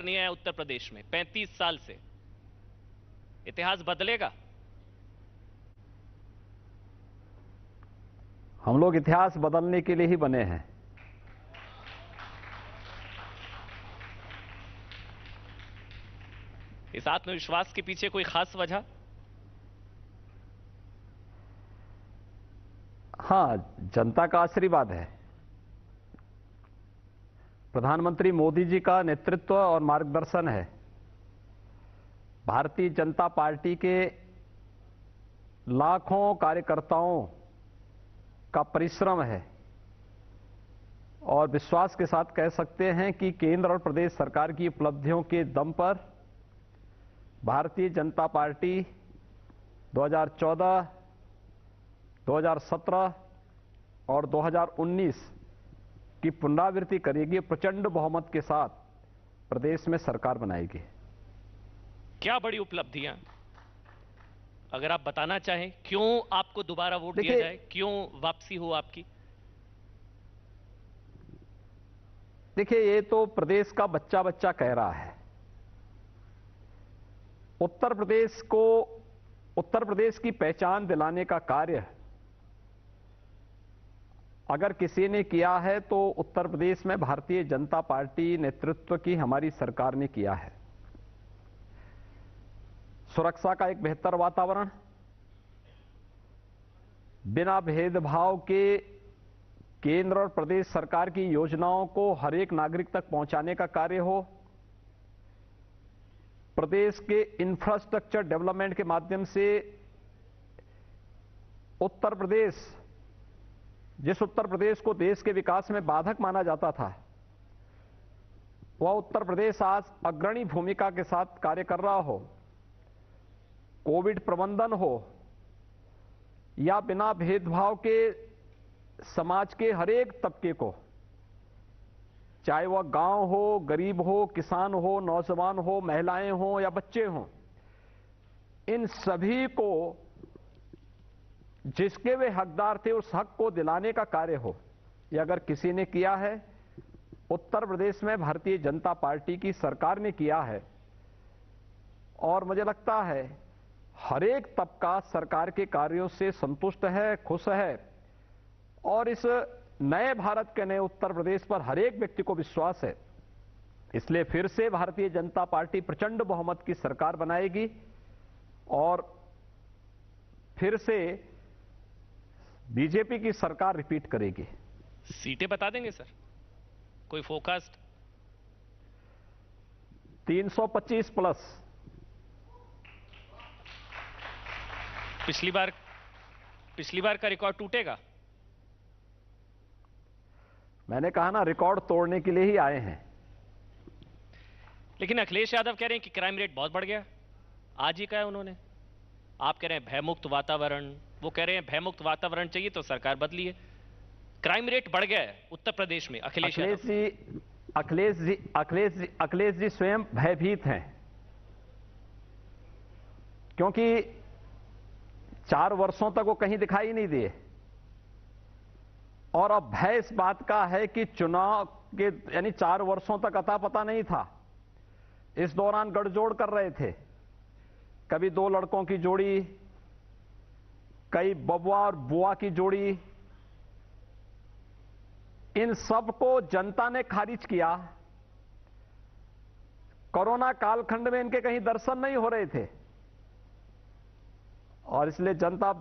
नहीं आया उत्तर प्रदेश में 35 साल से। इतिहास बदलेगा? हम लोग इतिहास बदलने के लिए ही बने हैं। इस आत्मविश्वास के पीछे कोई खास वजह? हां, जनता का आशीर्वाद है। प्रधानमंत्री मोदी जी का नेतृत्व और मार्गदर्शन है। भारतीय जनता पार्टी के लाखों कार्यकर्ताओं का परिश्रम है और विश्वास के साथ कह सकते हैं कि केंद्र और प्रदेश सरकार की उपलब्धियों के दम पर भारतीय जनता पार्टी 2014, 2017 और 2019 की पुनरावृत्ति करेगी। प्रचंड बहुमत के साथ प्रदेश में सरकार बनाएगी। क्या बड़ी उपलब्धियां, अगर आप बताना चाहें, क्यों आपको दोबारा वोट दिया जाए, क्यों वापसी हो आपकी? देखिए, ये तो प्रदेश का बच्चा बच्चा कह रहा है। उत्तर प्रदेश की पहचान दिलाने का कार्य अगर किसी ने किया है तो उत्तर प्रदेश में भारतीय जनता पार्टी नेतृत्व की हमारी सरकार ने किया है। सुरक्षा का एक बेहतर वातावरण, बिना भेदभाव के केंद्र और प्रदेश सरकार की योजनाओं को हर एक नागरिक तक पहुंचाने का कार्य हो, प्रदेश के इंफ्रास्ट्रक्चर डेवलपमेंट के माध्यम से उत्तर प्रदेश, जिस उत्तर प्रदेश को देश के विकास में बाधक माना जाता था, वह उत्तर प्रदेश आज अग्रणी भूमिका के साथ कार्य कर रहा हो। कोविड प्रबंधन हो या बिना भेदभाव के समाज के हर एक तबके को, चाहे वह गांव हो, गरीब हो, किसान हो, नौजवान हो, महिलाएं हो या बच्चे हों, इन सभी को जिसके वे हकदार थे उस हक को दिलाने का कार्य हो, यह अगर किसी ने किया है, उत्तर प्रदेश में भारतीय जनता पार्टी की सरकार ने किया है। और मुझे लगता है हर एक तबका सरकार के कार्यों से संतुष्ट है, खुश है और इस नए भारत के नए उत्तर प्रदेश पर हर एक व्यक्ति को विश्वास है। इसलिए फिर से भारतीय जनता पार्टी प्रचंड बहुमत की सरकार बनाएगी और फिर से बीजेपी की सरकार रिपीट करेगी। सीटें बता देंगे सर, कोई फोरकास्ट? 325 प्लस। पिछली बार का रिकॉर्ड टूटेगा? मैंने कहा ना, रिकॉर्ड तोड़ने के लिए ही आए हैं। लेकिन अखिलेश यादव कह रहे हैं कि क्राइम रेट बहुत बढ़ गया। आज ही कहा है उन्होंने। आप कह रहे हैं भयमुक्त वातावरण, वो कह रहे हैं भयमुक्त वातावरण चाहिए तो सरकार बदलिए। क्राइम रेट बढ़ गया है उत्तर प्रदेश में। अखिलेश जी स्वयं भयभीत हैं, क्योंकि 4 वर्षों तक वो कहीं दिखाई नहीं दिए और अब भय इस बात का है कि चुनाव के यानी 4 वर्षों तक अता पता नहीं था। इस दौरान गठजोड़ कर रहे थे, कभी 2 लड़कों की जोड़ी, कई बबुआ और बुआ की जोड़ी। इन सब को जनता ने खारिज किया। कोरोना कालखंड में इनके कहीं दर्शन नहीं हो रहे थे और इसलिए जनता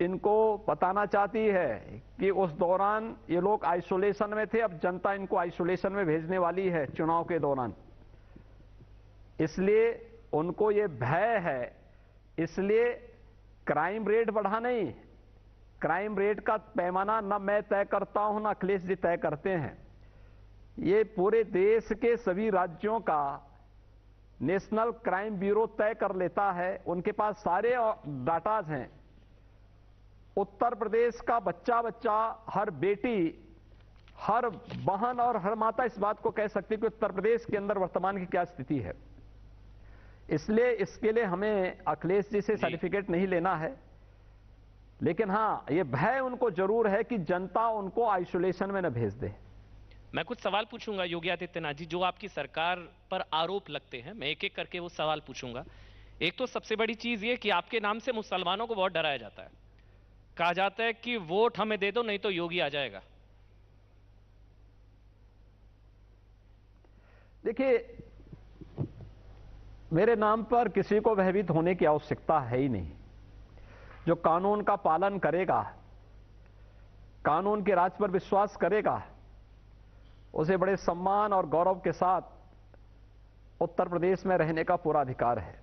इनको बताना चाहती है कि उस दौरान ये लोग आइसोलेशन में थे। अब जनता इनको आइसोलेशन में भेजने वाली है चुनाव के दौरान, इसलिए उनको ये भय है। इसलिए क्राइम रेट बढ़ा नहीं, क्राइम रेट का पैमाना न मैं तय करता हूं न अखिलेश जी तय करते हैं। ये पूरे देश के सभी राज्यों का नेशनल क्राइम ब्यूरो तय कर लेता है, उनके पास सारे डाटाज हैं। उत्तर प्रदेश का बच्चा बच्चा, हर बेटी, हर बहन और हर माता इस बात को कह सकती है कि उत्तर प्रदेश के अंदर वर्तमान की क्या स्थिति है। इसलिए इसके लिए हमें अखिलेश जी से सर्टिफिकेट नहीं लेना है, लेकिन हां, यह भय उनको जरूर है कि जनता उनको आइसोलेशन में न भेज दे। मैं कुछ सवाल पूछूंगा योगी आदित्यनाथ जी, जो आपकी सरकार पर आरोप लगते हैं, मैं एक एक करके वो सवाल पूछूंगा। एक तो सबसे बड़ी चीज ये कि आपके नाम से मुसलमानों को बहुत डराया जाता है। कहा जाता है कि वोट हमें दे दो नहीं तो योगी आ जाएगा। देखिए, मेरे नाम पर किसी को भयभीत होने की आवश्यकता है ही नहीं। जो कानून का पालन करेगा, कानून के राज पर विश्वास करेगा, उसे बड़े सम्मान और गौरव के साथ उत्तर प्रदेश में रहने का पूरा अधिकार है।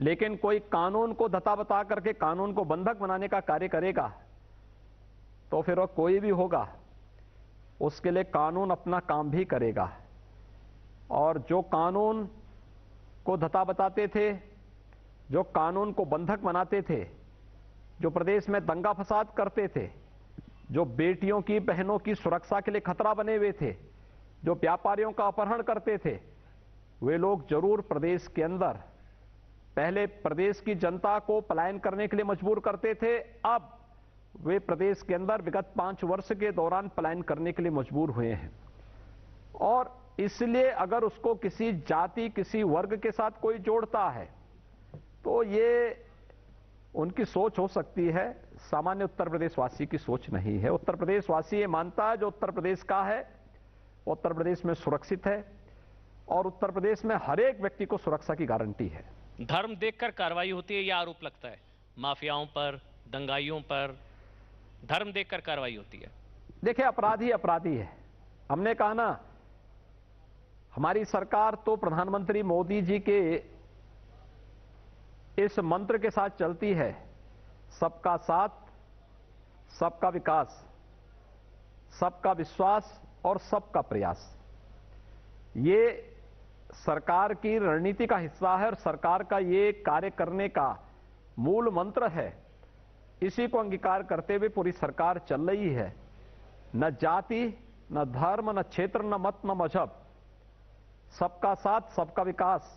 लेकिन कोई कानून को धता बता करके कानून को बंधक बनाने का कार्य करेगा तो फिर वह कोई भी होगा, उसके लिए कानून अपना काम भी करेगा। और जो कानून को धता बताते थे, जो कानून को बंधक बनाते थे, जो प्रदेश में दंगा फसाद करते थे, जो बेटियों की बहनों की सुरक्षा के लिए खतरा बने हुए थे, जो व्यापारियों का अपहरण करते थे, वे लोग जरूर प्रदेश के अंदर पहले प्रदेश की जनता को पलायन करने के लिए मजबूर करते थे, अब वे प्रदेश के अंदर विगत 5 वर्ष के दौरान पलायन करने के लिए मजबूर हुए हैं। और इसलिए अगर उसको किसी जाति, किसी वर्ग के साथ कोई जोड़ता है तो ये उनकी सोच हो सकती है, सामान्य उत्तर प्रदेश वासी की सोच नहीं है। उत्तर प्रदेश वासी ये मानता है जो उत्तर प्रदेश का है, उत्तर प्रदेश में सुरक्षित है और उत्तर प्रदेश में हर एक व्यक्ति को सुरक्षा की गारंटी है। धर्म देखकर कार्रवाई होती है, यह आरोप लगता है माफियाओं पर, दंगाइयों पर, धर्म देखकर कार्रवाई होती है। देखिए, अपराधी अपराधी है। हमने कहा ना, हमारी सरकार तो प्रधानमंत्री मोदी जी के इस मंत्र के साथ चलती है, सबका साथ, सबका विकास, सबका विश्वास और सबका प्रयास। ये सरकार की रणनीति का हिस्सा है और सरकार का ये कार्य करने का मूल मंत्र है। इसी को अंगीकार करते हुए पूरी सरकार चल रही है। न जाति, न धर्म, न क्षेत्र, न मत, न मजहब, सबका साथ, सबका विकास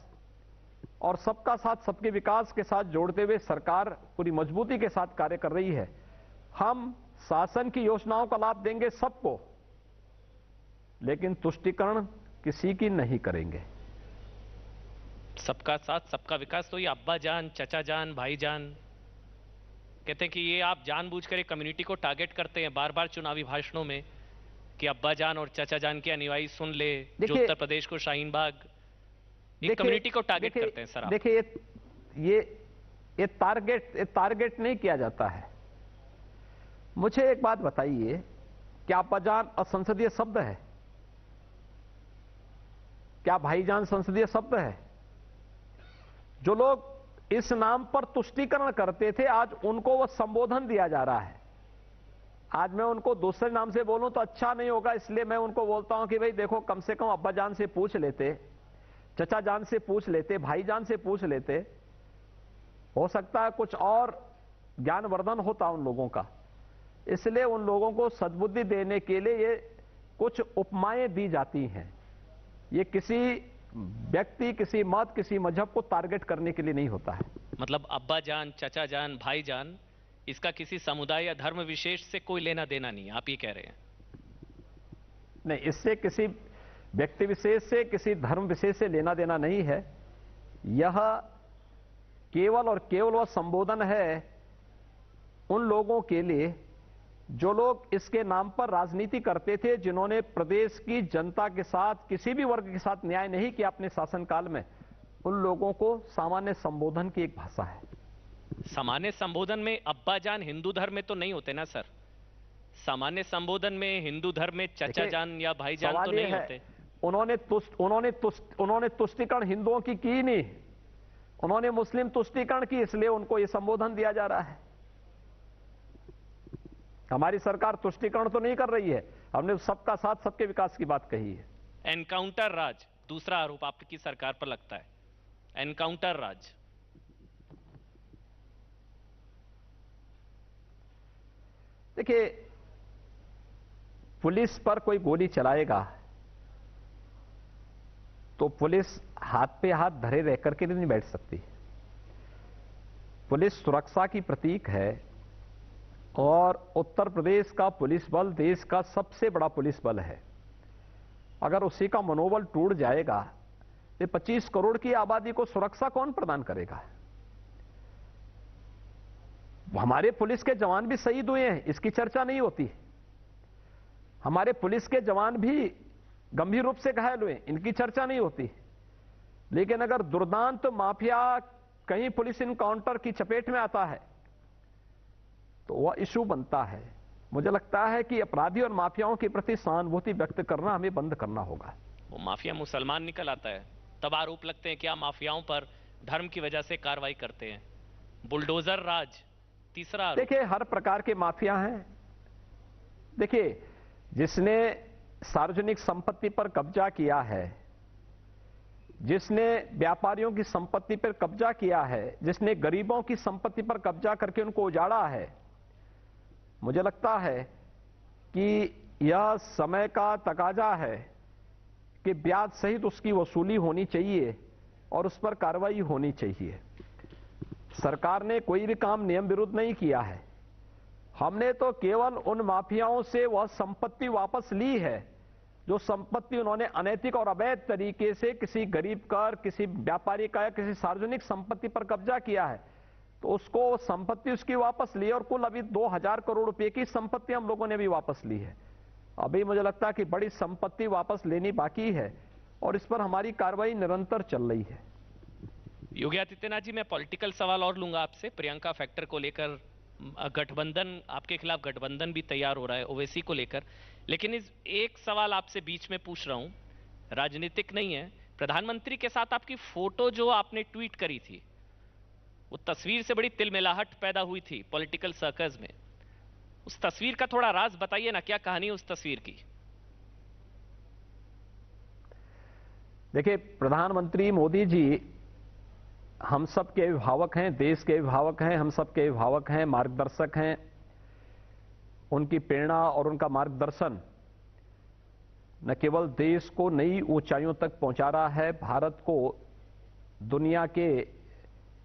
और सबका साथ सबके विकास के साथ जोड़ते हुए सरकार पूरी मजबूती के साथ कार्य कर रही है। हम शासन की योजनाओं का लाभ देंगे सबको, लेकिन तुष्टीकरण किसी की नहीं करेंगे। सबका साथ सबका विकास, तो ये अब्बा जान, चचा जान, भाई जान कहते हैं कि ये आप जानबूझकर एक कम्युनिटी को टारगेट करते हैं बार बार चुनावी भाषणों में कि अब्बा जान और चचा जान के अनुयायी सुन ले, जो उत्तर प्रदेश को शाहीन बाग, एक कम्युनिटी को टारगेट करते हैं सर आप। देखिए, ये टारगेट नहीं किया जाता है। मुझे एक बात बताइए, क्या अब्बा जान असंसदीय शब्द है? क्या भाईजान संसदीय शब्द है? जो लोग इस नाम पर तुष्टीकरण करते थे, आज उनको वो संबोधन दिया जा रहा है। आज मैं उनको दूसरे नाम से बोलूं तो अच्छा नहीं होगा, इसलिए मैं उनको बोलता हूं कि भाई देखो, कम से कम अब्बा जान से पूछ लेते, चचा जान से पूछ लेते, भाईजान से पूछ लेते, हो सकता है कुछ और ज्ञानवर्धन होता उन लोगों का। इसलिए उन लोगों को सद्बुद्धि देने के लिए ये कुछ उपमाएं दी जाती हैं। ये किसी व्यक्ति, किसी मत, किसी मजहब को टारगेट करने के लिए नहीं होता है। मतलब अब्बा जान, चचा जान, भाई जान, इसका किसी समुदाय या धर्म विशेष से कोई लेना देना नहीं है, आप ये कह रहे हैं? नहीं, इससे किसी व्यक्ति विशेष से, किसी धर्म विशेष से लेना देना नहीं है। यह केवल और केवल वह संबोधन है उन लोगों के लिए जो लोग इसके नाम पर राजनीति करते थे, जिन्होंने प्रदेश की जनता के साथ, किसी भी वर्ग के साथ न्याय नहीं किया अपने शासनकाल में। उन लोगों को सामान्य संबोधन की एक भाषा है। सामान्य संबोधन में अब्बा जान हिंदू धर्म में तो नहीं होते ना सर? सामान्य संबोधन में हिंदू धर्म में चचा जान या भाई जान तो नहीं होते। उन्होंने तुष्टीकरण हिंदुओं की नहीं, उन्होंने मुस्लिम तुष्टीकरण की, इसलिए उनको यह संबोधन दिया जा रहा है। हमारी सरकार तुष्टीकरण तो नहीं कर रही है, हमने सबका साथ सबके विकास की बात कही है। एनकाउंटर राज दूसरा आरोप आपकी सरकार पर लगता है, एनकाउंटर राज। देखिए, पुलिस पर कोई गोली चलाएगा तो पुलिस हाथ पे हाथ धरे रह करके नहीं बैठ सकती। पुलिस सुरक्षा की प्रतीक है और उत्तर प्रदेश का पुलिस बल देश का सबसे बड़ा पुलिस बल है। अगर उसी का मनोबल टूट जाएगा, ये 25 करोड़ की आबादी को सुरक्षा कौन प्रदान करेगा? हमारे पुलिस के जवान भी शहीद हुए हैं, इसकी चर्चा नहीं होती। हमारे पुलिस के जवान भी गंभीर रूप से घायल हुए, इनकी चर्चा नहीं होती। लेकिन अगर दुर्दांत माफिया कहीं पुलिस इनकाउंटर की चपेट में आता है तो वह इशू बनता है। मुझे लगता है कि अपराधी और माफियाओं के प्रति सहानुभूति व्यक्त करना हमें बंद करना होगा। वो माफिया मुसलमान निकल आता है, तब आरोप लगते हैं कि आप माफियाओं पर धर्म की वजह से कार्रवाई करते हैं। बुलडोजर राज तीसरा आरोप। देखिए, हर प्रकार के माफिया हैं। देखिए, जिसने सार्वजनिक संपत्ति पर कब्जा किया है, जिसने व्यापारियों की संपत्ति पर कब्जा किया है, जिसने गरीबों की संपत्ति पर कब्जा करके उनको उजाड़ा है, मुझे लगता है कि यह समय का तकाजा है कि ब्याज सहित उसकी वसूली होनी चाहिए और उस पर कार्रवाई होनी चाहिए। सरकार ने कोई भी काम नियम विरुद्ध नहीं किया है। हमने तो केवल उन माफियाओं से वह संपत्ति वापस ली है जो संपत्ति उन्होंने अनैतिक और अवैध तरीके से किसी गरीब का, किसी व्यापारी का या किसी सार्वजनिक संपत्ति पर कब्जा किया है, तो उसको संपत्ति उसकी वापस ली। और कुल अभी 2000 करोड़ रुपए की संपत्ति हम लोगों ने भी वापस ली है। अभी मुझे लगता है कि बड़ी संपत्ति वापस लेनी बाकी है और इस पर हमारी कार्रवाई निरंतर चल रही है। योगी आदित्यनाथ जी, मैं पॉलिटिकल सवाल और लूंगा आपसे। प्रियंका फैक्टर को लेकर गठबंधन, आपके खिलाफ गठबंधन भी तैयार हो रहा है ओवैसी को लेकर, लेकिन इस एक सवाल आपसे बीच में पूछ रहा हूं, राजनीतिक नहीं है। प्रधानमंत्री के साथ आपकी फोटो जो आपने ट्वीट करी थी, वो तस्वीर से बड़ी तिलमिलाहट पैदा हुई थी पॉलिटिकल सर्कल्स में। उस तस्वीर का थोड़ा राज बताइए ना, क्या कहानी है उस तस्वीर की? देखिए, प्रधानमंत्री मोदी जी हम सब के अभिभावक हैं, देश के अभिभावक हैं, हम सब के अभिभावक हैं, मार्गदर्शक हैं। उनकी प्रेरणा और उनका मार्गदर्शन न केवल देश को नई ऊंचाइयों तक पहुंचा रहा है, भारत को दुनिया के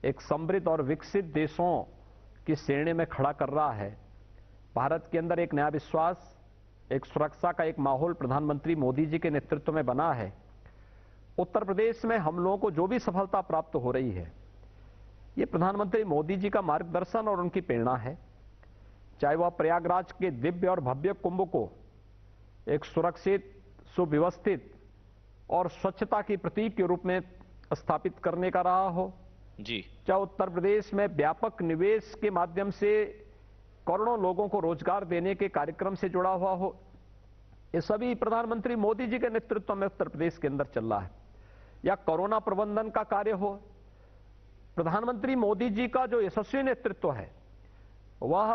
एक समृद्ध और विकसित देशों की श्रेणी में खड़ा कर रहा है। भारत के अंदर एक नया विश्वास, एक सुरक्षा का एक माहौल प्रधानमंत्री मोदी जी के नेतृत्व में बना है। उत्तर प्रदेश में हम लोगों को जो भी सफलता प्राप्त हो रही है, ये प्रधानमंत्री मोदी जी का मार्गदर्शन और उनकी प्रेरणा है। चाहे वह प्रयागराज के दिव्य और भव्य कुंभ को एक सुरक्षित, सुव्यवस्थित और स्वच्छता की प्रतीक के रूप में स्थापित करने का रहा हो जी, चाहे उत्तर प्रदेश में व्यापक निवेश के माध्यम से करोड़ों लोगों को रोजगार देने के कार्यक्रम से जुड़ा हुआ हो, ये सभी प्रधानमंत्री मोदी जी के नेतृत्व में उत्तर प्रदेश के अंदर चल रहा है। या कोरोना प्रबंधन का कार्य हो, प्रधानमंत्री मोदी जी का जो यशस्वी नेतृत्व है वह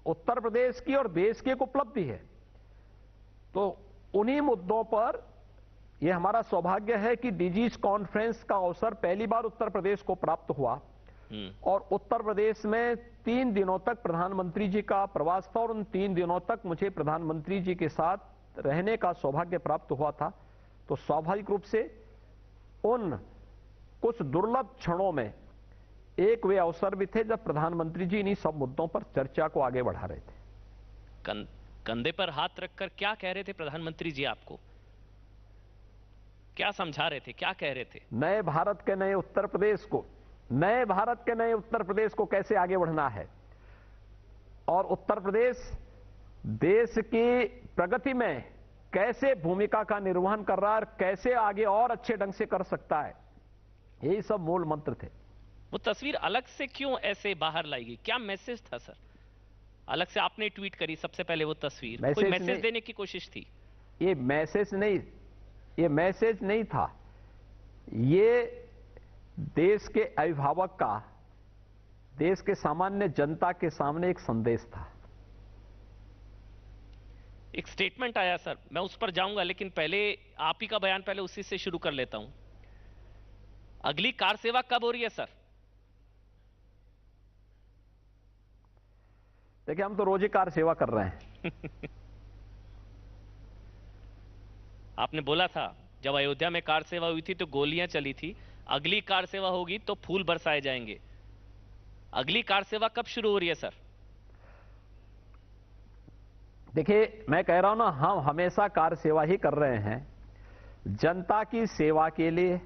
उत्तर प्रदेश की और देश की एक उपलब्धि है। तो उन्हीं मुद्दों पर यह हमारा सौभाग्य है कि डीजीज कॉन्फ्रेंस का अवसर पहली बार उत्तर प्रदेश को प्राप्त हुआ और उत्तर प्रदेश में 3 दिनों तक प्रधानमंत्री जी का प्रवास था और उन 3 दिनों तक मुझे प्रधानमंत्री जी के साथ रहने का सौभाग्य प्राप्त हुआ था। तो स्वाभाविक रूप से उन कुछ दुर्लभ क्षणों में एक वे अवसर भी थे जब प्रधानमंत्री जी इन्हीं सब मुद्दों पर चर्चा को आगे बढ़ा रहे थे। कंधे पर हाथ रखकर क्या कह रहे थे प्रधानमंत्री जी? आपको क्या समझा रहे थे, क्या कह रहे थे? नए भारत के नए उत्तर प्रदेश को, नए भारत के नए उत्तर प्रदेश को कैसे आगे बढ़ना है और उत्तर प्रदेश देश की प्रगति में कैसे भूमिका का निर्वहन कर रहा है और कैसे आगे और अच्छे ढंग से कर सकता है, यही सब मूल मंत्र थे। वो तस्वीर अलग से क्यों ऐसे बाहर लाई गई? क्या मैसेज था सर? अलग से आपने ट्वीट करी सबसे पहले वो तस्वीर, कोई मैसेज देने की कोशिश थी? ये मैसेज नहीं था, ये देश के अभिभावक का देश के सामान्य जनता के सामने एक संदेश था। एक स्टेटमेंट आया सर, मैं उस पर जाऊंगा, लेकिन पहले आप ही का बयान, पहले उसी से शुरू कर लेता हूं। अगली कार सेवा कब हो रही है सर? देखिए, हम तो रोज ही कार सेवा कर रहे हैं। आपने बोला था जब अयोध्या में कार सेवा हुई थी तो गोलियां चली थी, अगली कार सेवा होगी तो फूल बरसाए जाएंगे। अगली कार सेवा कब शुरू हो रही है सर? देखिए, मैं कह रहा हूं ना, हम हमेशा कार्य सेवा ही कर रहे हैं, जनता की सेवा के लिए,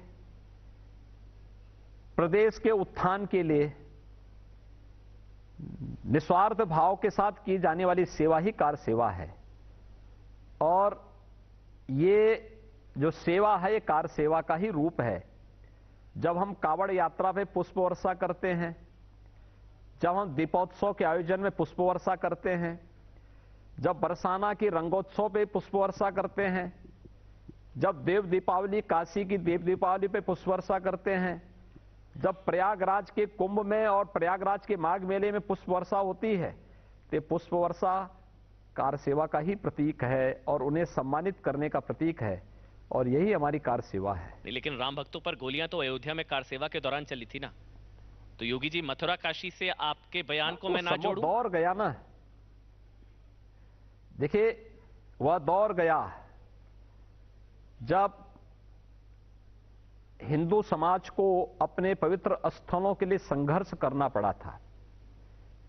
प्रदेश के उत्थान के लिए निस्वार्थ भाव के साथ की जाने वाली सेवा ही कार्य सेवा है। और ये जो सेवा है, ये कार्य सेवा का ही रूप है। जब हम कावड़ यात्रा पे पुष्प वर्षा करते हैं, जब हम दीपोत्सव के आयोजन में पुष्प वर्षा करते हैं, जब बरसाना की रंगोत्सव पे पुष्प वर्षा करते हैं, जब देव दीपावली, काशी की देव दीपावली पे पुष्प वर्षा करते हैं, जब प्रयागराज के कुंभ में और प्रयागराज के माघ मेले में पुष्प वर्षा होती है, तो पुष्प वर्षा कार्य सेवा का ही प्रतीक है और उन्हें सम्मानित करने का प्रतीक है, और यही हमारी कार्य सेवा है। नहीं, लेकिन राम भक्तों पर गोलियां तो अयोध्या में कार्य सेवा के दौरान चली थी ना। तो योगी जी, मथुरा काशी से आपके बयान को मैं ना जोड़ूं? दौर गया ना। देखिए, वह दौर गया जब हिंदू समाज को अपने पवित्र स्थलों के लिए संघर्ष करना पड़ा था,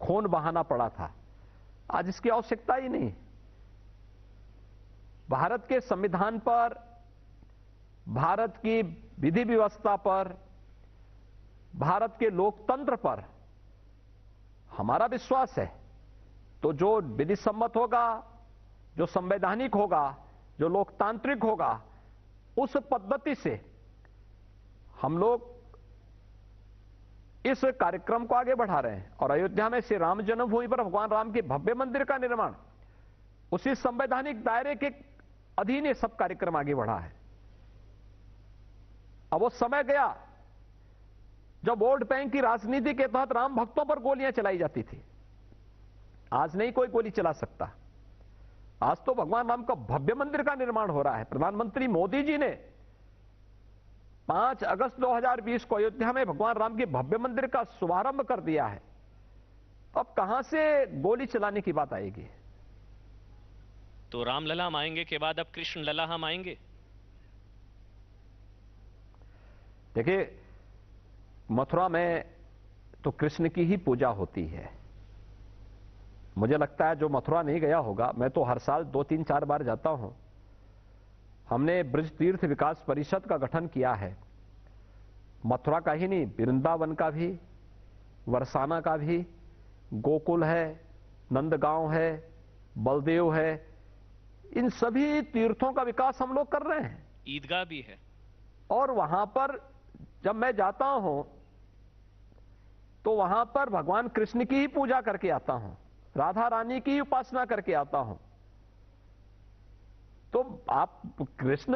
खून बहाना पड़ा था। आज इसकी आवश्यकता ही नहीं। भारत के संविधान पर, भारत की विधि व्यवस्था पर, भारत के लोकतंत्र पर हमारा विश्वास है। तो जो विधि सम्मत होगा, जो संवैधानिक होगा, जो लोकतांत्रिक होगा, उस पद्धति से हम लोग इस कार्यक्रम को आगे बढ़ा रहे हैं। और अयोध्या में श्री राम जन्मभूमि पर भगवान राम के भव्य मंदिर का निर्माण उसी संवैधानिक दायरे के अधीन ये सब कार्यक्रम आगे बढ़ा है। अब वो समय गया जब वोट बैंक की राजनीति के तहत राम भक्तों पर गोलियां चलाई जाती थी। आज नहीं कोई गोली चला सकता। आज तो भगवान राम का भव्य मंदिर का निर्माण हो रहा है। प्रधानमंत्री मोदी जी ने 5 अगस्त 2020 को अयोध्या में भगवान राम के भव्य मंदिर का शुभारंभ कर दिया है। अब कहां से गोली चलाने की बात आएगी? तो रामलला हम आएंगे के बाद अब कृष्ण लला हम आएंगे। देखिए, मथुरा में तो कृष्ण की ही पूजा होती है। मुझे लगता है जो मथुरा नहीं गया होगा, मैं तो हर साल 2-3-4 बार जाता हूं। हमने ब्रज तीर्थ विकास परिषद का गठन किया है। मथुरा का ही नहीं, वृंदावन का भी, बरसाना का भी, गोकुल है, नंदगांव है, बलदेव है, इन सभी तीर्थों का विकास हम लोग कर रहे हैं। ईदगाह भी है। और वहां पर जब मैं जाता हूं तो वहां पर भगवान कृष्ण की ही पूजा करके आता हूं, राधा रानी की उपासना करके आता हूं। तो आप कृष्ण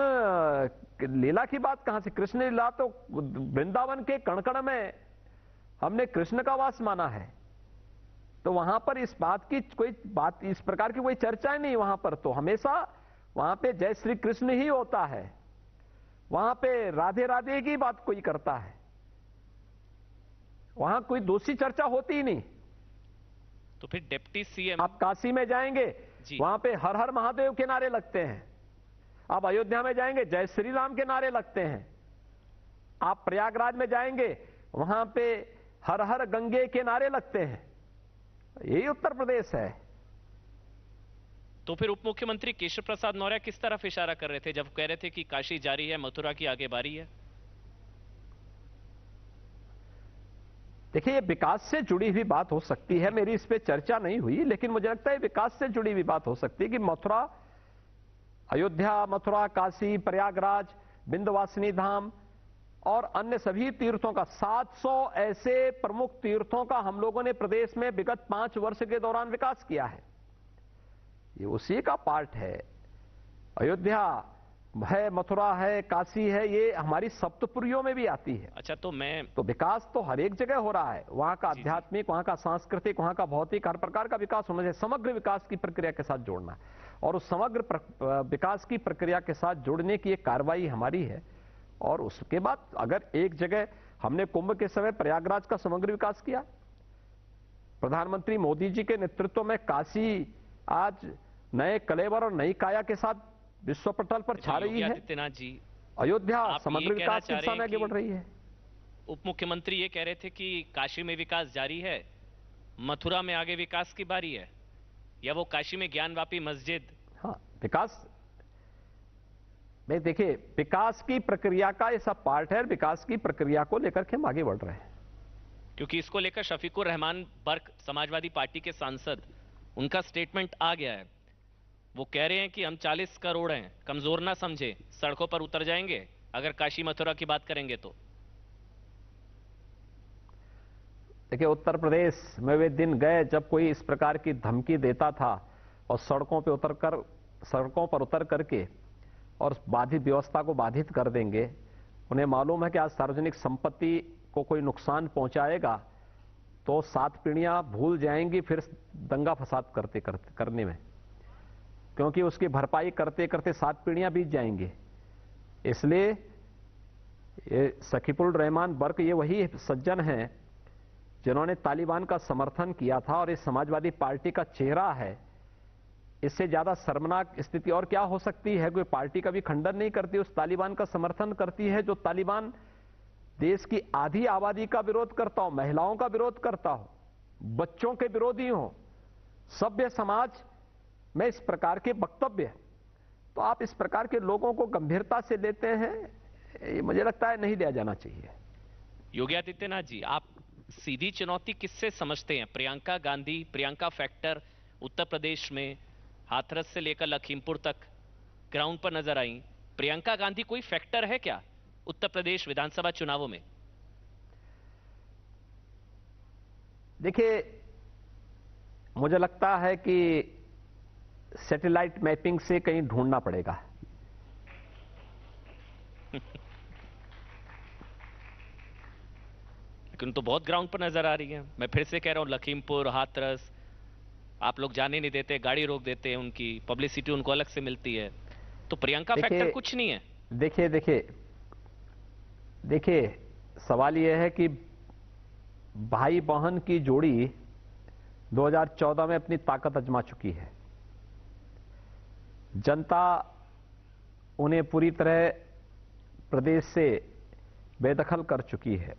लीला की बात कहां से? कृष्ण लीला तो वृंदावन के कण-कण में हमने कृष्ण का वास माना है। तो वहां पर इस बात की कोई बात, इस प्रकार की कोई चर्चा नहीं। वहां पर तो हमेशा वहां पे जय श्री कृष्ण ही होता है। वहां पे राधे राधे की बात कोई करता है। वहां कोई दूसरी चर्चा होती ही नहीं। तो फिर डिप्टी सीएम, आप काशी में जाएंगे, वहां पे हर हर महादेव के नारे लगते हैं। आप अयोध्या में जाएंगे, जय श्री राम के नारे लगते हैं। आप प्रयागराज में जाएंगे, वहां पे हर हर गंगे के नारे लगते हैं। यही उत्तर प्रदेश है। तो फिर उप मुख्यमंत्री केशव प्रसाद मौर्य किस तरफ इशारा कर रहे थे जब कह रहे थे कि काशी जारी है, मथुरा की आगे बारी है? देखिए, ये विकास से जुड़ी हुई बात हो सकती है। मेरी इस पे चर्चा नहीं हुई, लेकिन मुझे लगता है विकास से जुड़ी हुई बात हो सकती है कि मथुरा, अयोध्या, मथुरा, काशी, प्रयागराज, विंध्यवासिनी धाम और अन्य सभी तीर्थों का 700 ऐसे प्रमुख तीर्थों का हम लोगों ने प्रदेश में विगत 5 वर्ष के दौरान विकास किया है। ये उसी का पार्ट है। अयोध्या है, मथुरा है, काशी है, ये हमारी सप्तपुरियों में भी आती है। अच्छा, तो विकास तो हर एक जगह हो रहा है। वहां का आध्यात्मिक, वहां का सांस्कृतिक, वहां का भौतिक, हर प्रकार का विकास होना चाहिए। समग्र विकास की प्रक्रिया के साथ जोड़ना है, और उस समग्र विकास की प्रक्रिया के साथ जुड़ने की एक कार्रवाई हमारी है। और उसके बाद अगर एक जगह हमने कुंभ के समय प्रयागराज का समग्र विकास किया, प्रधानमंत्री मोदी जी के नेतृत्व में काशी आज नए कलेवर और नई काया के साथ विश्व पटल पर छा रही है। आदित्यनाथ जी, अयोध्या समग्र विकास की दिशा में आगे बढ़ रही है। उप मुख्यमंत्री ये कह रहे थे कि काशी में विकास जारी है, मथुरा में आगे विकास की बारी है। या वो काशी में ज्ञानवापी मस्जिद? हाँ, विकास में देखिए, विकास की प्रक्रिया का ये सब पार्ट है। विकास की प्रक्रिया को लेकर के हम आगे बढ़ रहे हैं। क्योंकि इसको लेकर शफीकुर रहमान बर्क, समाजवादी पार्टी के सांसद, उनका स्टेटमेंट आ गया है। वो कह रहे हैं कि हम 40 करोड़ हैं, कमजोर ना समझे, सड़कों पर उतर जाएंगे अगर काशी मथुरा की बात करेंगे तो। देखिए, उत्तर प्रदेश में वे दिन गए जब कोई इस प्रकार की धमकी देता था और सड़कों पर उतर करके और बाधित व्यवस्था को बाधित कर देंगे। उन्हें मालूम है कि आज सार्वजनिक संपत्ति को कोई नुकसान पहुंचाएगा तो 7 पीढ़ियां भूल जाएंगी फिर दंगा फसाद करने में, क्योंकि उसकी भरपाई करते करते 7 पीढ़ियां बीत जाएंगी। इसलिए ये शकीबुल रहमान बर्क ये वही सज्जन हैं जिन्होंने तालिबान का समर्थन किया था और इस समाजवादी पार्टी का चेहरा है। इससे ज्यादा शर्मनाक स्थिति और क्या हो सकती है? कोई पार्टी का भी खंडन नहीं करती, उस तालिबान का समर्थन करती है जो तालिबान देश की आधी आबादी का विरोध करता हो, महिलाओं का विरोध करता हो, बच्चों के विरोधी हो। सभ्य समाज में इस प्रकार के वक्तव्य, तो आप इस प्रकार के लोगों को गंभीरता से लेते हैं, ये मुझे लगता है नहीं लिया जाना चाहिए। योगी आदित्यनाथ जी, आप सीधी चुनौती किससे समझते हैं? प्रियंका गांधी, प्रियंका फैक्टर उत्तर प्रदेश में हाथरस से लेकर लखीमपुर तक ग्राउंड पर नजर आई। प्रियंका गांधी कोई फैक्टर है क्या उत्तर प्रदेश विधानसभा चुनावों में? देखिए, मुझे लगता है कि सैटेलाइट मैपिंग से कहीं ढूंढना पड़ेगा। लेकिन तो बहुत ग्राउंड पर नजर आ रही है। मैं फिर से कह रहा हूं, लखीमपुर, हाथरस, आप लोग जाने नहीं देते, गाड़ी रोक देते हैं, उनकी पब्लिसिटी उनको अलग से मिलती है। तो प्रियंका फैक्टर कुछ नहीं है। देखिए, सवाल यह है कि भाई बहन की जोड़ी 2014 में अपनी ताकत आजमा चुकी है। जनता उन्हें पूरी तरह प्रदेश से बेदखल कर चुकी है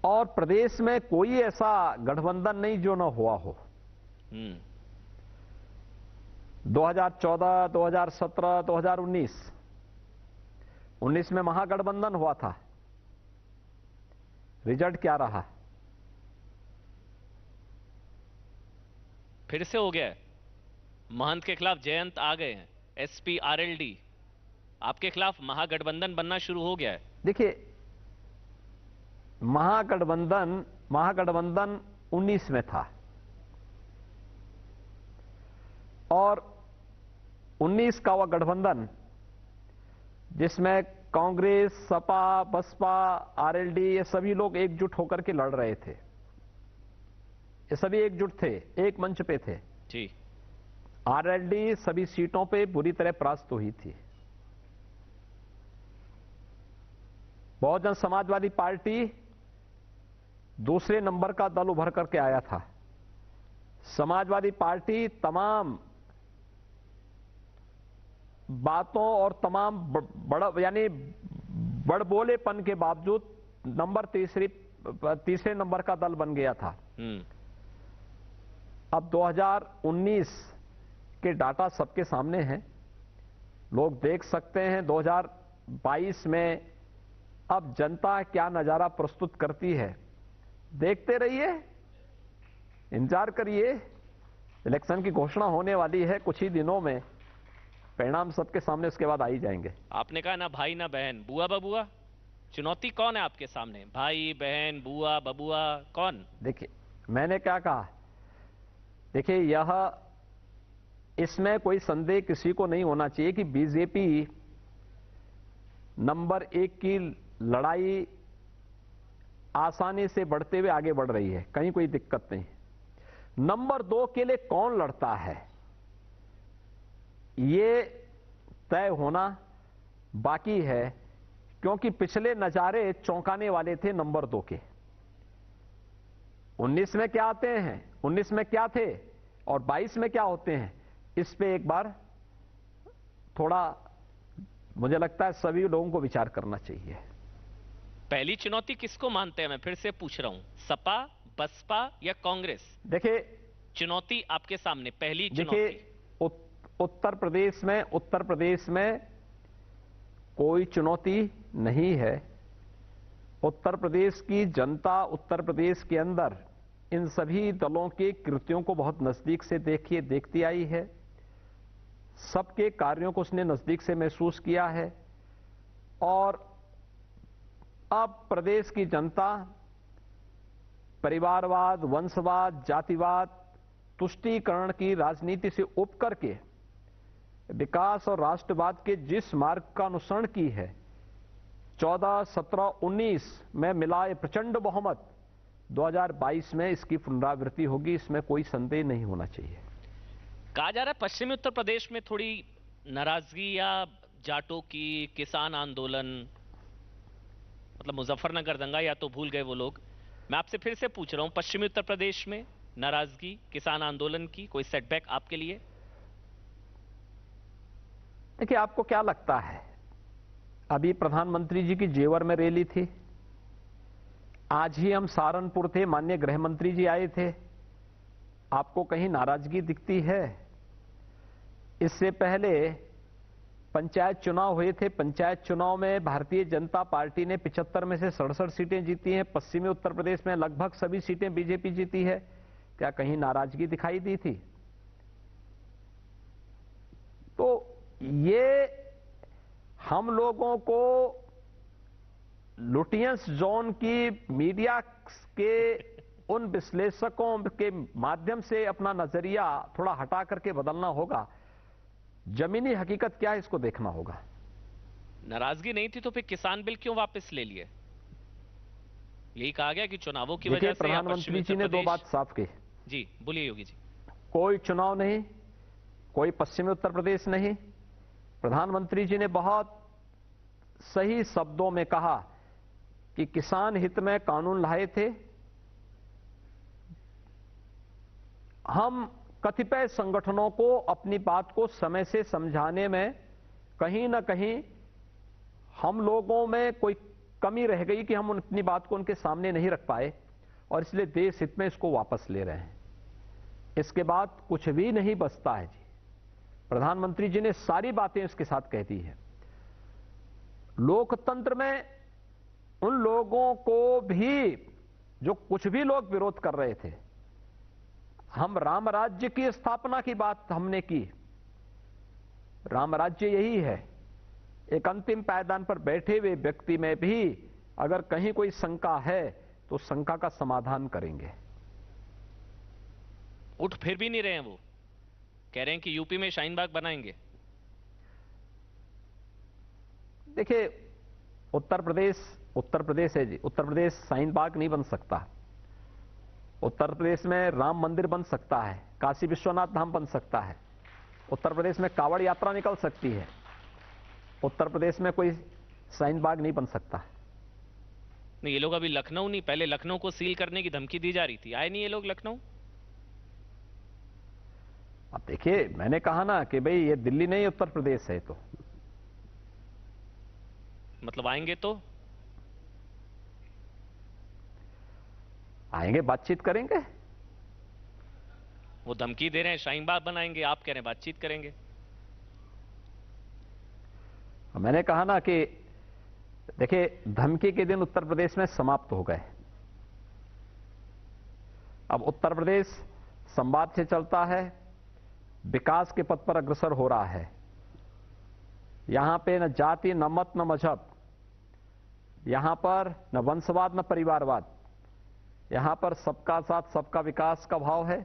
और प्रदेश में कोई ऐसा गठबंधन नहीं जो न हुआ हो। 2014, 2017, 2019 में महागठबंधन हुआ था। रिजल्ट क्या रहा? फिर से हो गया है। महंत के खिलाफ जयंत आ गए हैं, एसपी, आरएलडी। आपके खिलाफ महागठबंधन बनना शुरू हो गया है। देखिए, महागठबंधन 19 में था और 19 का वह गठबंधन जिसमें कांग्रेस, सपा, बसपा, आरएलडी ये सभी लोग एकजुट होकर के लड़ रहे थे। ये सभी एकजुट थे, एक मंच पे थे जी। आरएलडी सभी सीटों पे बुरी तरह परास्त हुई थी। बहुजन समाजवादी पार्टी दूसरे नंबर का दल उभर करके आया था। समाजवादी पार्टी तमाम बातों और तमाम बड़बोलेपन के बावजूद तीसरे नंबर का दल बन गया था। अब 2019 के डाटा सबके सामने हैं, लोग देख सकते हैं 2022 में अब जनता क्या नजारा प्रस्तुत करती है। देखते रहिए, इंतजार करिए, इलेक्शन की घोषणा होने वाली है कुछ ही दिनों में, परिणाम सबके सामने उसके बाद आ ही जाएंगे। आपने कहा ना भाई ना बहन, बुआ बबुआ, चुनौती कौन है आपके सामने? भाई बहन, बुआ बबुआ, कौन? देखिए, मैंने क्या कहा, देखिए इसमें कोई संदेह किसी को नहीं होना चाहिए कि बीजेपी नंबर 1 की लड़ाई आसानी से बढ़ते हुए आगे बढ़ रही है, कहीं कोई दिक्कत नहीं। नंबर 2 के लिए कौन लड़ता है ये तय होना बाकी है, क्योंकि पिछले नजारे चौंकाने वाले थे नंबर 2 के। 19 में क्या आते हैं, 19 में क्या थे और 22 में क्या होते हैं, इस पे एक बार थोड़ा मुझे लगता है सभी लोगों को विचार करना चाहिए। पहली चुनौती किसको मानते हैं? मैं फिर से पूछ रहा हूं, सपा, बसपा या कांग्रेस? देखिए, चुनौती आपके सामने, पहली देखिए चुनौती। उत्तर प्रदेश में कोई चुनौती नहीं है। उत्तर प्रदेश की जनता उत्तर प्रदेश के अंदर इन सभी दलों के कृत्यों को बहुत नजदीक से देखती आई है। सबके कार्यों को उसने नजदीक से महसूस किया है और अब प्रदेश की जनता परिवारवाद, वंशवाद, जातिवाद, तुष्टीकरण की राजनीति से उब करके विकास और राष्ट्रवाद के जिस मार्ग का अनुसरण की है, 14, 17, 19 में मिला ये प्रचंड बहुमत 2022 में इसकी पुनरावृत्ति होगी, इसमें कोई संदेह नहीं होना चाहिए। कहा जा रहा है पश्चिमी उत्तर प्रदेश में थोड़ी नाराजगी या जाटों की, किसान आंदोलन, मतलब मुजफ्फरनगर दंगा या तो भूल गए वो लोग। मैं आपसे फिर से पूछ रहा हूं, पश्चिमी उत्तर प्रदेश में नाराजगी, किसान आंदोलन की कोई सेटबैक आपके लिए? देखिए, आपको क्या लगता है, अभी प्रधानमंत्री जी की जेवर में रैली थी, आज ही हम सहारनपुर थे, माननीय गृह मंत्री जी आए थे, आपको कहीं नाराजगी दिखती है? इससे पहले पंचायत चुनाव हुए थे, पंचायत चुनाव में भारतीय जनता पार्टी ने 75 में से 67 सीटें जीती हैं। पश्चिमी उत्तर प्रदेश में लगभग सभी सीटें बीजेपी जीती है। क्या कहीं नाराजगी दिखाई दी थी? तो ये हम लोगों को लुटियंस जोन की मीडिया के उन विश्लेषकों के माध्यम से अपना नजरिया थोड़ा हटा करके बदलना होगा। जमीनी हकीकत क्या है, इसको देखना होगा। नाराजगी नहीं थी तो फिर किसान बिल क्यों वापस ले लिए? यही कहा गया कि चुनावों की वजह से प्रधानमंत्री जी ने दो बात साफ की। जी बोलिए योगी जी। कोई चुनाव नहीं, कोई पश्चिमी उत्तर प्रदेश नहीं। प्रधानमंत्री जी ने बहुत सही शब्दों में कहा कि किसान हित में कानून लाए थे। हम कतिपय संगठनों को अपनी बात को समय से समझाने में कहीं ना कहीं हम लोगों में कोई कमी रह गई कि हम अपनी बात को उनके सामने नहीं रख पाए और इसलिए देश हित में इसको वापस ले रहे हैं। इसके बाद कुछ भी नहीं बचता है जी। प्रधानमंत्री जी ने सारी बातें इसके साथ कह दी है। लोकतंत्र में उन लोगों को भी, जो कुछ भी लोग विरोध कर रहे थे, हम राम राज्य की स्थापना की बात हमने की। राम राज्य यही है, एक अंतिम पायदान पर बैठे हुए व्यक्ति में भी अगर कहीं कोई शंका है तो शंका का समाधान करेंगे। उठ फिर भी नहीं रहे हैं, वो कह रहे हैं कि यूपी में शाहीन बाग बनाएंगे। देखिए, उत्तर प्रदेश है जी। उत्तर प्रदेश शाहीन बाग नहीं बन सकता। उत्तर प्रदेश में राम मंदिर बन सकता है, काशी विश्वनाथ धाम बन सकता है, उत्तर प्रदेश में कावड़ यात्रा निकल सकती है। उत्तर प्रदेश में कोई शाहीन बाग नहीं बन सकता। नहीं, ये लोग अभी लखनऊ नहीं, पहले लखनऊ को सील करने की धमकी दी जा रही थी, आए नहीं ये लोग लखनऊ? अब देखिए, मैंने कहा ना कि भाई ये दिल्ली नहीं उत्तर प्रदेश है, तो मतलब आएंगे तो आएंगे, बातचीत करेंगे। वो धमकी दे रहे हैं शाहीन बाग बनाएंगे, आप कह रहे हैं बातचीत करेंगे। मैंने कहा ना कि देखिए, धमकी के दिन उत्तर प्रदेश में समाप्त हो गए। अब उत्तर प्रदेश संवाद से चलता है, विकास के पथ पर अग्रसर हो रहा है। यहां पे न जाति, न मत, न मजहब, यहां पर न वंशवाद, न परिवारवाद, यहां पर सबका साथ सबका विकास का भाव है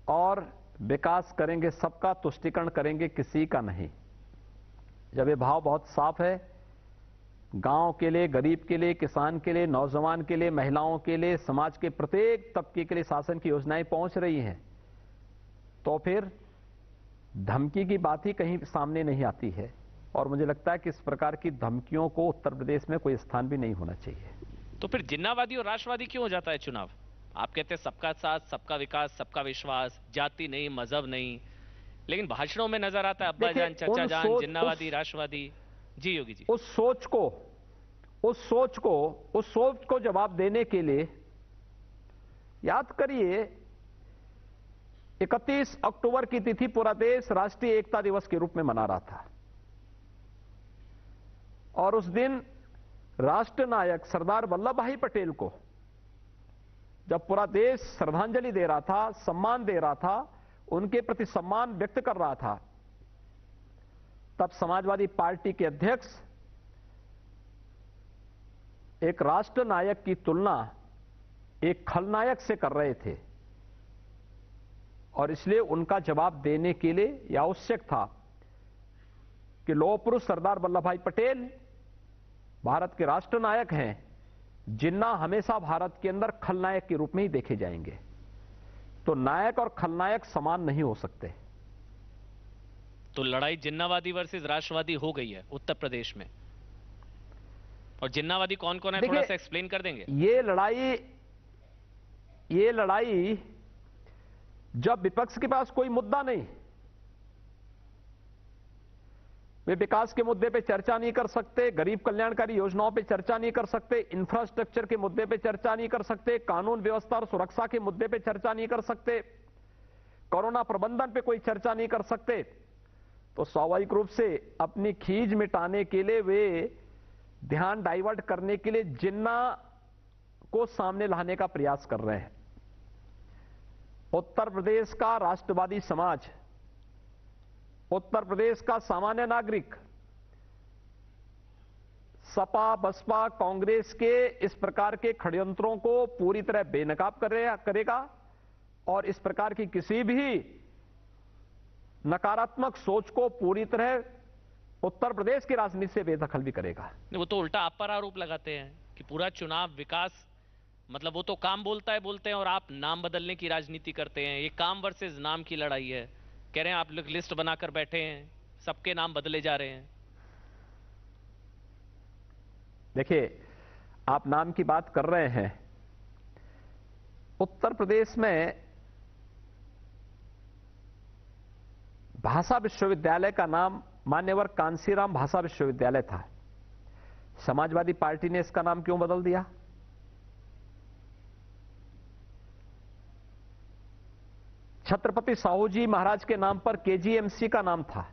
और विकास करेंगे सबका, तुष्टीकरण करेंगे किसी का नहीं। जब ये भाव बहुत साफ है, गांव के लिए, गरीब के लिए, किसान के लिए, नौजवान के लिए, महिलाओं के लिए, समाज के प्रत्येक तबके के लिए शासन की योजनाएं पहुंच रही हैं, तो फिर धमकी की बात ही कहीं सामने नहीं आती है। और मुझे लगता है कि इस प्रकार की धमकियों को उत्तर प्रदेश में कोई स्थान भी नहीं होना चाहिए। तो फिर जिन्नावादी और राष्ट्रवादी क्यों हो जाता है चुनाव? आप कहते हैं सबका साथ, सबका विकास, सबका विश्वास, जाति नहीं, मजहब नहीं, लेकिन भाषणों में नजर आता है अब्बा जान, चचा जान, जिन्नावादी, राष्ट्रवादी। जी योगी जी। उस सोच को जवाब देने के लिए याद करिए 31 अक्टूबर की तिथि पूरा देश राष्ट्रीय एकता दिवस के रूप में मना रहा था और उस दिन राष्ट्र नायक सरदार वल्लभ भाई पटेल को जब पूरा देश श्रद्धांजलि दे रहा था, सम्मान दे रहा था, उनके प्रति सम्मान व्यक्त कर रहा था, तब समाजवादी पार्टी के अध्यक्ष एक राष्ट्र नायक की तुलना एक खलनायक से कर रहे थे और इसलिए उनका जवाब देने के लिए यह आवश्यक था कि लौह पुरुष सरदार वल्लभ भाई पटेल भारत के राष्ट्र नायक हैं, जिन्ना हमेशा भारत के अंदर खलनायक के रूप में ही देखे जाएंगे। तो नायक और खलनायक समान नहीं हो सकते। तो लड़ाई जिन्नावादी वर्सेस राष्ट्रवादी हो गई है उत्तर प्रदेश में, और जिन्नावादी कौन कौन है थोड़ा सा एक्सप्लेन कर देंगे? ये लड़ाई जब विपक्ष के पास कोई मुद्दा नहीं, वे विकास के मुद्दे पे चर्चा नहीं कर सकते, गरीब कल्याणकारी योजनाओं पे चर्चा नहीं कर सकते, इंफ्रास्ट्रक्चर के मुद्दे पे चर्चा नहीं कर सकते, कानून व्यवस्था और सुरक्षा के मुद्दे पे चर्चा नहीं कर सकते, कोरोना प्रबंधन पे कोई चर्चा नहीं कर सकते, तो स्वाभाविक रूप से अपनी खींच मिटाने के लिए वे ध्यान डाइवर्ट करने के लिए जिन्ना को सामने लाने का प्रयास कर रहे हैं। उत्तर प्रदेश का राष्ट्रवादी समाज, उत्तर प्रदेश का सामान्य नागरिक सपा, बसपा, कांग्रेस के इस प्रकार के षड्यंत्रों को पूरी तरह बेनकाब करेगा और इस प्रकार की किसी भी नकारात्मक सोच को पूरी तरह उत्तर प्रदेश की राजनीति से बेदखल भी करेगा। वो तो उल्टा आप पर आरोप लगाते हैं कि पूरा चुनाव विकास, मतलब वो तो काम बोलते हैं और आप नाम बदलने की राजनीति करते हैं। ये काम वर्सेस नाम की लड़ाई है। कह रहे हैं आप लोग लिस्ट बनाकर बैठे हैं, सबके नाम बदले जा रहे हैं। देखिए, आप नाम की बात कर रहे हैं। उत्तर प्रदेश में भाषा विश्वविद्यालय का नाम मान्यवर कांसीराम भाषा विश्वविद्यालय था। समाजवादी पार्टी ने इसका नाम क्यों बदल दिया? छत्रपति साहू जी महाराज के नाम पर केजीएमसी का नाम था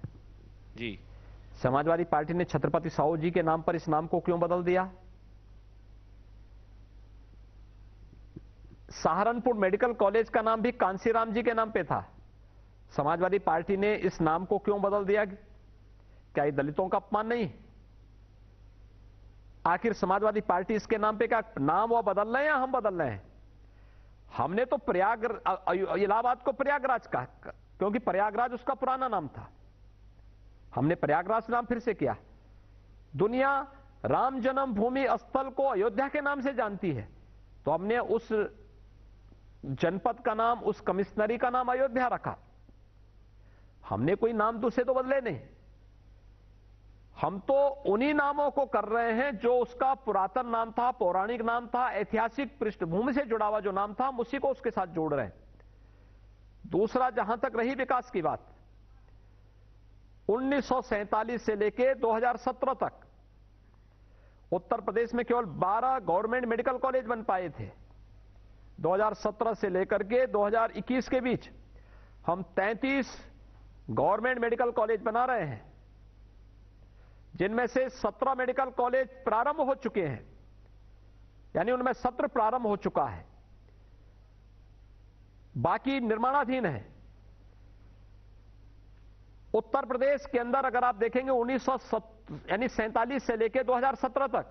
जी। समाजवादी पार्टी ने छत्रपति साहू जी के नाम पर इस नाम को क्यों बदल दिया? सहारनपुर मेडिकल कॉलेज का नाम भी कांसीराम जी के नाम पे था। समाजवादी पार्टी ने इस नाम को क्यों बदल दिया? क्या ये दलितों का अपमान नहीं? आखिर समाजवादी पार्टी इसके नाम पे क्या नाम वो बदल रहे हैं या हम बदल रहे हैं? हमने तो इलाहाबाद को प्रयागराज कहा क्योंकि प्रयागराज उसका पुराना नाम था। हमने प्रयागराज नाम फिर से किया। दुनिया राम जन्मभूमि स्थल को अयोध्या के नाम से जानती है, तो हमने उस जनपद का नाम, उस कमिश्नरी का नाम अयोध्या रखा। हमने कोई नाम दूसरे तो बदले नहीं। हम तो उन्हीं नामों को कर रहे हैं जो उसका पुरातन नाम था, पौराणिक नाम था, ऐतिहासिक पृष्ठभूमि से जुड़ा हुआ जो नाम था, हम उसी को उसके साथ जोड़ रहे हैं। दूसरा, जहां तक रही विकास की बात, 1947 से लेकर 2017 तक उत्तर प्रदेश में केवल 12 गवर्नमेंट मेडिकल कॉलेज बन पाए थे। 2017 से लेकर के 2021 के बीच हम 33 गवर्नमेंट मेडिकल कॉलेज बना रहे हैं, जिनमें से 17 मेडिकल कॉलेज प्रारंभ हो चुके हैं, यानी उनमें सत्र प्रारंभ हो चुका है, बाकी निर्माणाधीन है। उत्तर प्रदेश के अंदर अगर आप देखेंगे 1947 से लेकर 2017 तक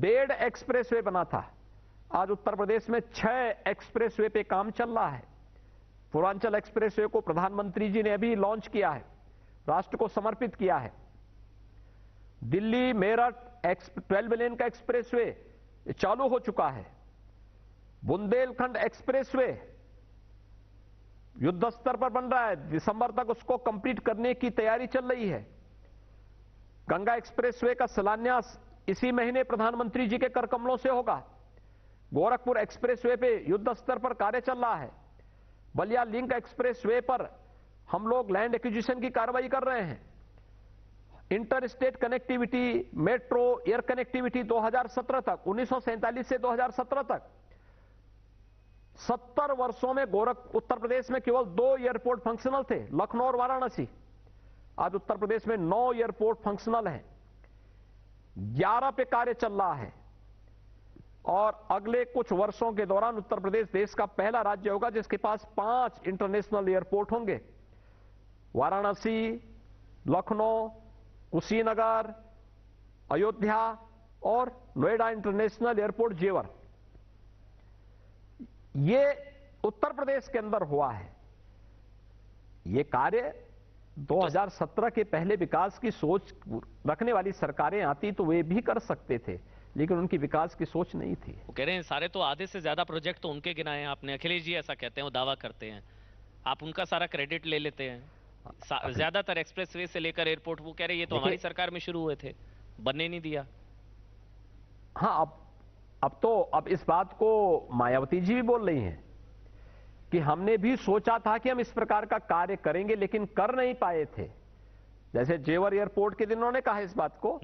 1.5 एक्सप्रेसवे बना था। आज उत्तर प्रदेश में 6 एक्सप्रेसवे पे काम चल रहा है। पूर्वांचल एक्सप्रेसवे को प्रधानमंत्री जी ने अभी लॉन्च किया है, राष्ट्र को समर्पित किया है। दिल्ली मेरठ 12 लेन का एक्सप्रेसवे चालू हो चुका है। बुंदेलखंड एक्सप्रेसवे युद्ध स्तर पर बन रहा है, दिसंबर तक उसको कंप्लीट करने की तैयारी चल रही है। गंगा एक्सप्रेसवे का शिलान्यास इसी महीने प्रधानमंत्री जी के कर कमलों से होगा। गोरखपुर एक्सप्रेसवे पे युद्ध स्तर पर कार्य चल रहा है। बलिया लिंक एक्सप्रेसवे पर हम लोग लैंड एक्विजिशन की कार्रवाई कर रहे हैं। Inter state connectivity, metro, air connectivity 2017 तक, 1947 से 2017 तक 70 वर्षों में उत्तर प्रदेश में केवल 2 एयरपोर्ट फंक्शनल थे, लखनऊ और वाराणसी। आज उत्तर प्रदेश में 9 एयरपोर्ट फंक्शनल हैं, 11 पे कार्य चल रहा है और अगले कुछ वर्षों के दौरान उत्तर प्रदेश देश का पहला राज्य होगा जिसके पास 5 इंटरनेशनल एयरपोर्ट होंगे। वाराणसी, लखनऊ, कुशीनगर, अयोध्या और नोएडा इंटरनेशनल एयरपोर्ट जेवर, ये उत्तर प्रदेश के अंदर हुआ है। ये कार्य 2017 के पहले विकास की सोच रखने वाली सरकारें आती तो वे भी कर सकते थे, लेकिन उनकी विकास की सोच नहीं थी। वो कह रहे हैं सारे तो आधे से ज्यादा प्रोजेक्ट तो उनके गिनाए हैं आपने। अखिलेश जी ऐसा कहते हैं, वो दावा करते हैं, आप उनका सारा क्रेडिट ले लेते हैं। ज्यादातर एक्सप्रेसवे से लेकर एयरपोर्ट, वो कह रहे हैं ये तो हमारी सरकार में शुरू हुए थे, बनने नहीं दिया। हाँ, अब इस बात को मायावती जी भी बोल रही हैं कि हमने भी सोचा था कि हम इस प्रकार का कार्य करेंगे लेकिन कर नहीं पाए थे। जैसे जेवर एयरपोर्ट के दिन उन्होंने कहा इस बात को,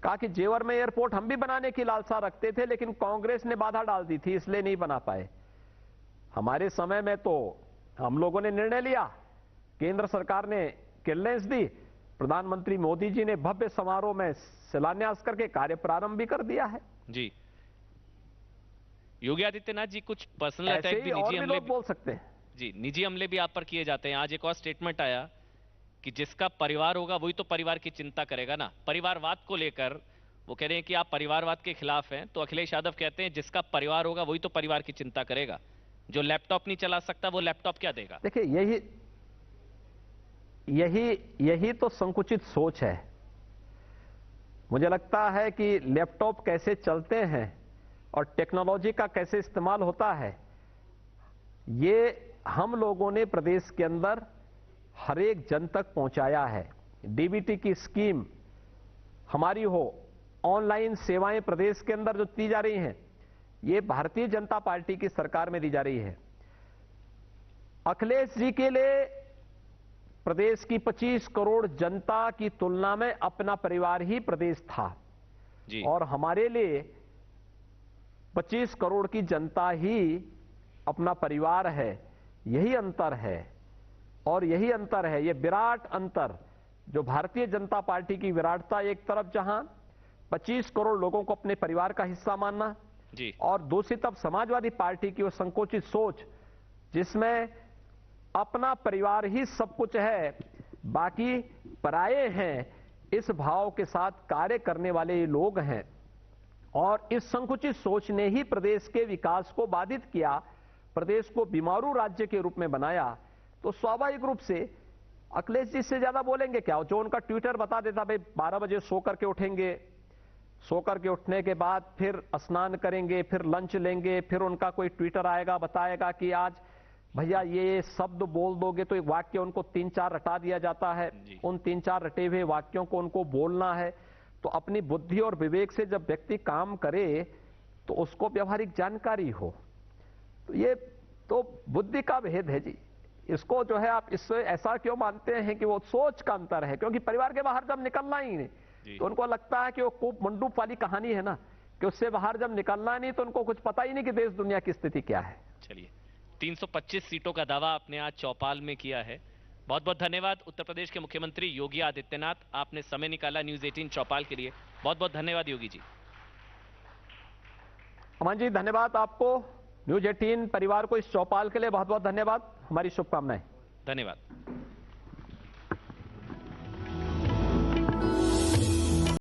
कहा कि जेवर में एयरपोर्ट हम भी बनाने की लालसा रखते थे लेकिन कांग्रेस ने बाधा डाल दी थी इसलिए नहीं बना पाए। हमारे समय में तो हम लोगों ने निर्णय लिया, केंद्र सरकार ने क्लियरेंस दी, प्रधानमंत्री मोदी जी ने भव्य समारोह में शिलान्यास करके कार्य प्रारंभ भी कर दिया है। जी, योगी आदित्यनाथ जी कुछ पर्सनल अटैक भी, निजी हमले बोल सकते हैं जी, निजी हमले भी आप पर किए जाते हैं। आज एक और स्टेटमेंट आया कि जिसका परिवार होगा वही तो परिवार की चिंता करेगा ना। परिवारवाद को लेकर वो कह रहे हैं कि आप परिवारवाद के खिलाफ हैं, तो अखिलेश यादव कहते हैं जिसका परिवार होगा वही तो परिवार की चिंता करेगा। जो लैपटॉप नहीं चला सकता वो लैपटॉप क्या देगा? देखिए, यही तो संकुचित सोच है। मुझे लगता है कि लैपटॉप कैसे चलते हैं और टेक्नोलॉजी का कैसे इस्तेमाल होता है, ये हम लोगों ने प्रदेश के अंदर हर एक जन तक पहुंचाया है। डीबीटी की स्कीम हमारी हो, ऑनलाइन सेवाएं प्रदेश के अंदर जो दी जा रही हैं, ये भारतीय जनता पार्टी की सरकार में दी जा रही है। अखिलेश जी के लिए प्रदेश की 25 करोड़ जनता की तुलना में अपना परिवार ही प्रदेश था जी। और हमारे लिए 25 करोड़ की जनता ही अपना परिवार है। यही अंतर है और यही अंतर है, ये विराट अंतर जो भारतीय जनता पार्टी की विराटता, एक तरफ जहां 25 करोड़ लोगों को अपने परिवार का हिस्सा मानना जी, और दूसरी तरफ समाजवादी पार्टी की वो संकुचित सोच जिसमें अपना परिवार ही सब कुछ है, बाकी पराये हैं, इस भाव के साथ कार्य करने वाले लोग हैं। और इस संकुचित सोच ने ही प्रदेश के विकास को बाधित किया, प्रदेश को बीमारू राज्य के रूप में बनाया। तो स्वाभाविक रूप से अखिलेश जी से ज्यादा बोलेंगे क्या? जो उनका ट्विटर बता देता, भाई 12 बजे सो करके उठेंगे, सो करके उठने के बाद फिर स्नान करेंगे, फिर लंच लेंगे, फिर उनका कोई ट्विटर आएगा, बताएगा कि आज भैया ये शब्द बोल दोगे तो एक वाक्य उनको 3-4 रटा दिया जाता है। उन 3-4 रटे हुए वाक्यों को उनको बोलना है। तो अपनी बुद्धि और विवेक से जब व्यक्ति काम करे तो उसको व्यवहारिक जानकारी हो। तो ये तो बुद्धि का भेद है जी। इसको जो है आप इससे ऐसा क्यों मानते हैं कि वो सोच का अंतर है? क्योंकि परिवार के बाहर जब निकलना ही नहीं तो उनको लगता है कि वो कूप मंडूप वाली कहानी है ना, कि उससे बाहर जब निकलना नहीं तो उनको कुछ पता ही नहीं कि देश दुनिया की स्थिति क्या है। चलिए, 325 सीटों का दावा आपने आज चौपाल में किया है। बहुत बहुत धन्यवाद उत्तर प्रदेश के मुख्यमंत्री योगी आदित्यनाथ, आपने समय निकाला न्यूज़ 18 चौपाल के लिए। बहुत बहुत धन्यवाद योगी जी। अमन जी धन्यवाद आपको, न्यूज़ 18 परिवार को इस चौपाल के लिए बहुत बहुत धन्यवाद, हमारी शुभकामनाएं। धन्यवाद।